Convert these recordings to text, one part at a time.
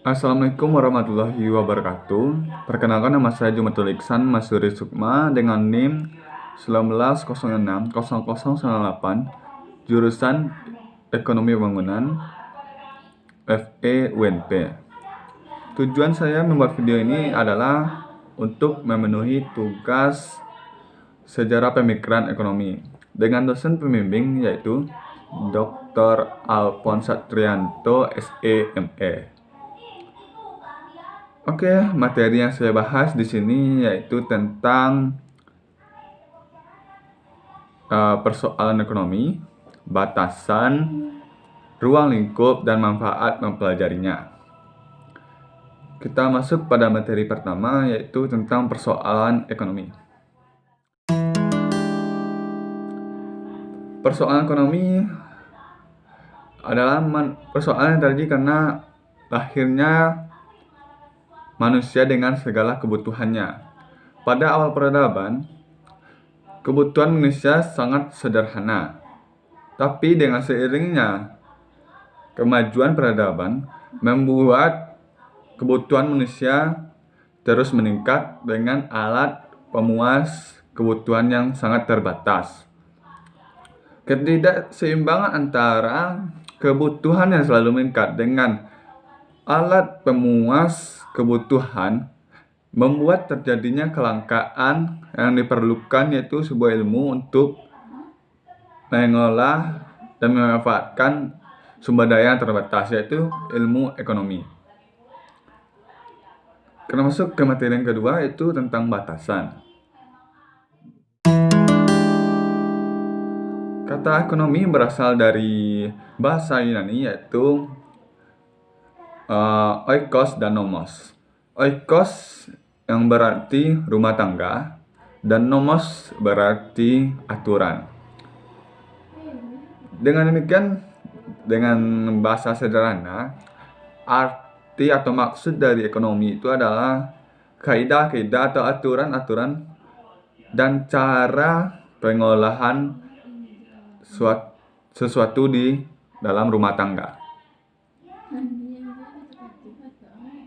Assalamualaikum warahmatullahi wabarakatuh. Perkenalkan, nama saya Jumatul Iksan Masuri Sukma dengan NIM 19060098, jurusan Ekonomi Bangunan, FE UNP. Tujuan saya membuat video ini adalah untuk memenuhi tugas sejarah pemikiran ekonomi dengan dosen pembimbing yaitu Dr. Alphonse Satrianto, SEME. Oke, materi yang saya bahas di sini yaitu tentang persoalan ekonomi, batasan, ruang lingkup, dan manfaat mempelajarinya. Kita masuk pada materi pertama yaitu tentang persoalan ekonomi. Persoalan ekonomi adalah persoalan yang terjadi karena lahirnya manusia dengan segala kebutuhannya. Pada awal peradaban, kebutuhan manusia sangat sederhana. Tapi dengan seiringnya kemajuan peradaban membuat kebutuhan manusia terus meningkat dengan alat pemuas kebutuhan yang sangat terbatas. Ketidakseimbangan antara kebutuhan yang selalu meningkat dengan alat pemuas kebutuhan membuat terjadinya kelangkaan yang diperlukan, yaitu sebuah ilmu untuk mengolah dan memanfaatkan sumber daya yang terbatas, yaitu ilmu ekonomi. Kita masuk ke materi yang kedua, yaitu tentang batasan. Kata ekonomi berasal dari bahasa Yunani yaitu oikos dan nomos. Oikos yang berarti rumah tangga dan nomos berarti aturan. Dengan demikian, dengan bahasa sederhana, arti atau maksud dari ekonomi itu adalah kaidah-kaidah atau aturan-aturan dan cara pengolahan sesuatu di dalam rumah tangga.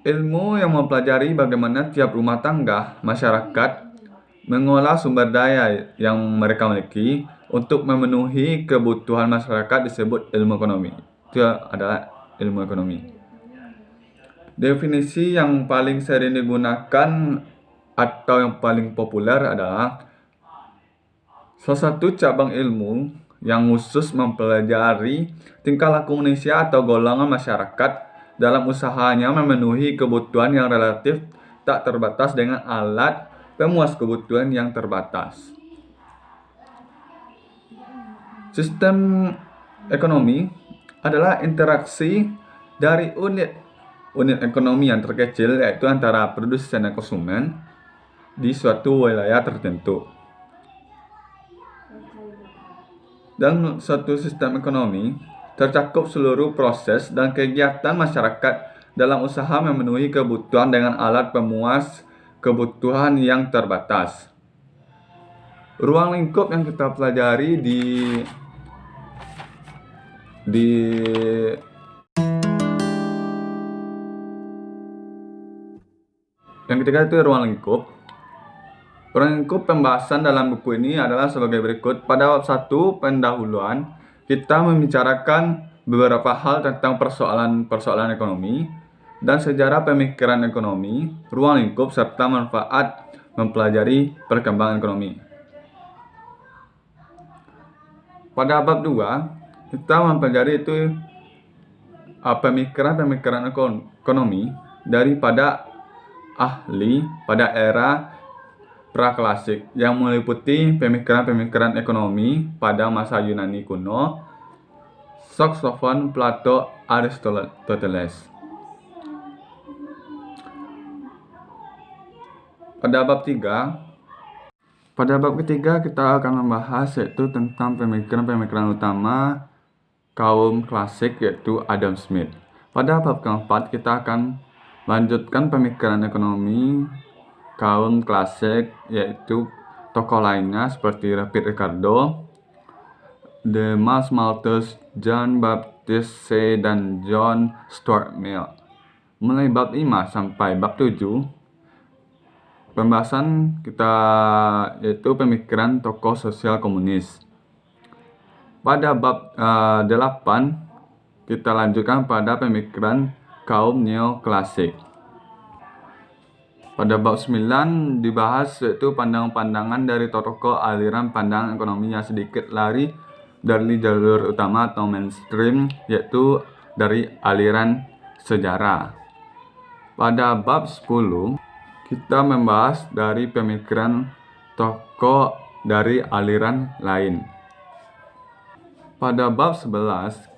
Ilmu yang mempelajari bagaimana tiap rumah tangga masyarakat mengolah sumber daya yang mereka miliki untuk memenuhi kebutuhan masyarakat disebut ilmu ekonomi. Itu adalah ilmu ekonomi. Definisi yang paling sering digunakan atau yang paling populer adalah salah satu cabang ilmu yang khusus mempelajari tingkah laku manusia atau golongan masyarakat dalam usahanya memenuhi kebutuhan yang relatif tak terbatas dengan alat pemuas kebutuhan yang terbatas. Sistem ekonomi adalah interaksi dari unit ekonomi yang terkecil, yaitu antara produsen dan konsumen di suatu wilayah tertentu. Dalam suatu sistem ekonomi tercakup seluruh proses dan kegiatan masyarakat dalam usaha memenuhi kebutuhan dengan alat pemuas kebutuhan yang terbatas. Ruang lingkup yang kita pelajari yang ketiga itu ruang lingkup. Ruang lingkup pembahasan dalam buku ini adalah sebagai berikut. Pada bab 1 pendahuluan, kita membicarakan beberapa hal tentang persoalan ekonomi dan sejarah pemikiran ekonomi, ruang lingkup, serta manfaat mempelajari perkembangan ekonomi. Pada bab 2, kita mempelajari itu pemikiran ekonomi daripada ahli pada era praklasik yang meliputi pemikiran ekonomi pada masa Yunani kuno, Sophocles, Plato, Aristoteles. Pada bab ketiga kita akan membahas yaitu tentang pemikiran utama kaum klasik yaitu Adam Smith. Pada bab keempat kita akan lanjutkan pemikiran ekonomi kaum klasik yaitu tokoh lainnya seperti David Ricardo, Demas Malthus, John Baptist Say, dan John Stuart Mill. mulai bab 5 sampai bab 7 pembahasan kita yaitu pemikiran tokoh sosial komunis. Pada bab 8 kita lanjutkan pada pemikiran kaum neoklasik. Pada bab 9 dibahas yaitu pandangan-pandangan dari tokoh aliran pandang ekonomi yang sedikit lari dari jalur utama atau mainstream, yaitu dari aliran sejarah. Pada bab 10 kita membahas dari pemikiran tokoh dari aliran lain. Pada bab 11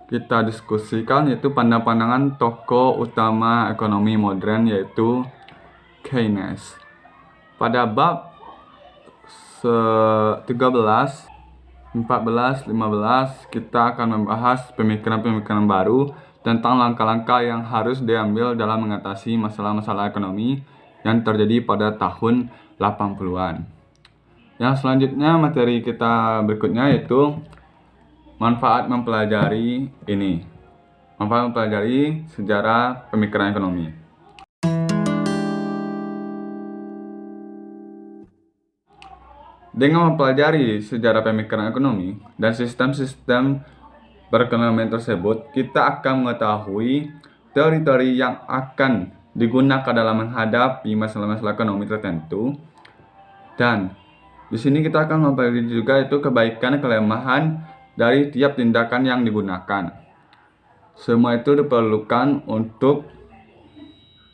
kita diskusikan yaitu pandangan tokoh utama ekonomi modern yaitu Keynes. Pada bab 13, 14, 15 kita akan membahas pemikiran-pemikiran baru tentang langkah-langkah yang harus diambil dalam mengatasi masalah-masalah ekonomi yang terjadi pada tahun 80-an. Yang selanjutnya materi kita berikutnya yaitu manfaat mempelajari sejarah pemikiran ekonomi. Dengan mempelajari sejarah pemikiran ekonomi dan sistem-sistem perekonomian tersebut, kita akan mengetahui teori-teori yang akan digunakan dalam menghadapi masalah-masalah ekonomi tertentu. Dan di sini kita akan mempelajari juga itu kebaikan dan kelemahan dari tiap tindakan yang digunakan. Semua itu diperlukan untuk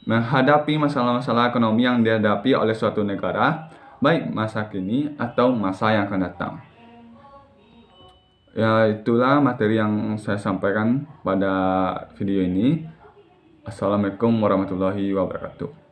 menghadapi masalah-masalah ekonomi yang dihadapi oleh suatu negara, baik masa kini atau masa yang akan datang. Ya, itulah materi yang saya sampaikan pada video ini. Assalamualaikum warahmatullahi wabarakatuh.